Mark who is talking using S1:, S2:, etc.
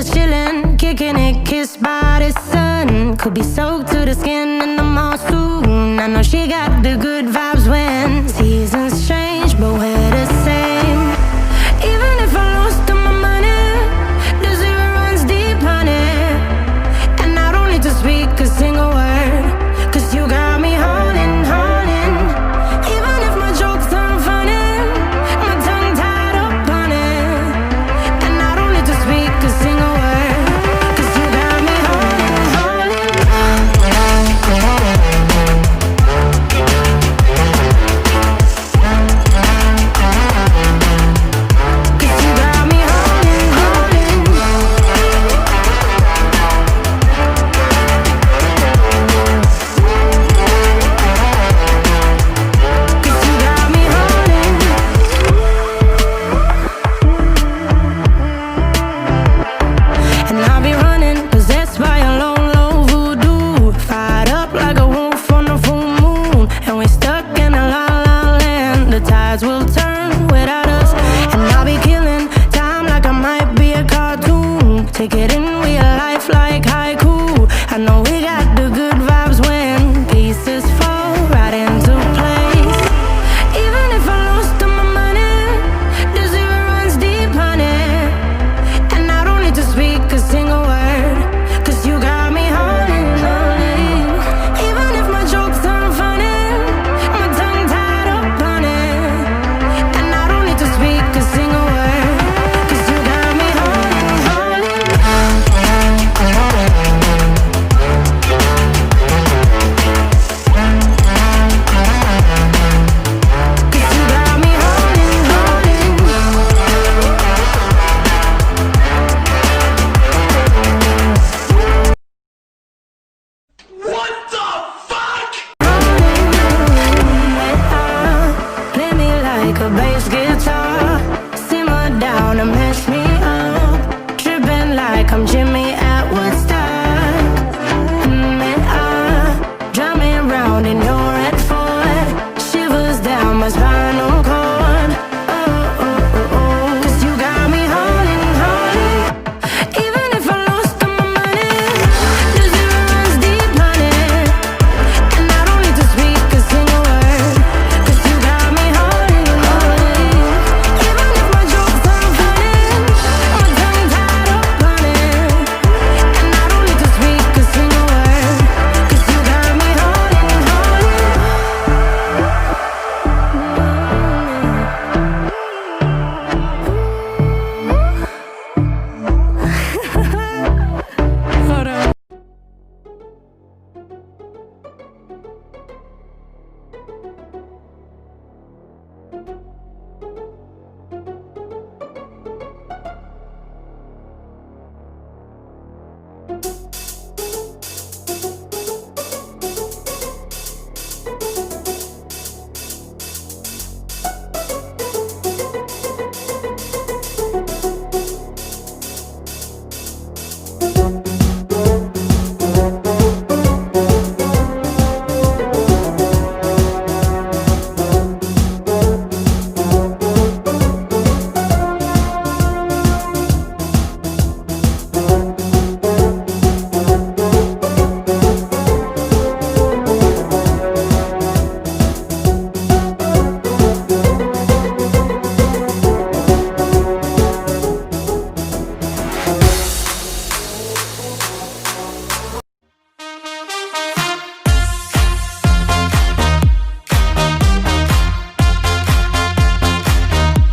S1: just chillin', kicking it, kissed by the sun. Could be soaked to the skin in the mall soon. I know she got the good vibes when seasons change, but we're the same. Even if I lost all my money, the zero runs deep, honey. And I don't need to speak a single word, 'cause you got me holding, holding. Even if my jokes aren't funny, my tongue tied up on it. And I don't need to speak a single word, 'cause you got me holding, holding. 'Cause you got me holding, holding. 'Cause you got me holding. And I'll be running, possessed by a low, low voodoo. Fired up like a wolf on a full moon. And we're stuck in a la la land. The tides will turn without us. And I'll be killing time like I might be a cartoon. Take it in real life like haiku. I know we got the good vibes when pieces fall right into place. Even if I lost all my money, the zero runs deep, honey. And I don't need to speak a single word, 'cause you got me holding, holding. Even if my jokes aren't funny, my tongue tied up on it. And I don't need to speak a single word, 'cause you got me holding, holding. 'Cause you got me holding, holding.
S2: What the fuck?
S1: Play me like a bass guitar, simmer down and mess me up, tripping like I'm Jimmy